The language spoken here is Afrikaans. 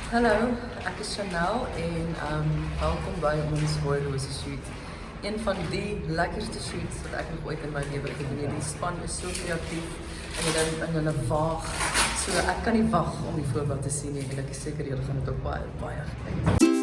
Hallo, ek is Chanel en welkom by ons Rooi-Rose shoot. Een van die lekkerste shoots wat ek nog ooit in my lewe gedoen het. Die span is so kreatief en hulle waag. So ek kan nie wag om die voorbeeld te sien nie en ek is seker julle gaan dit ook baie geniet.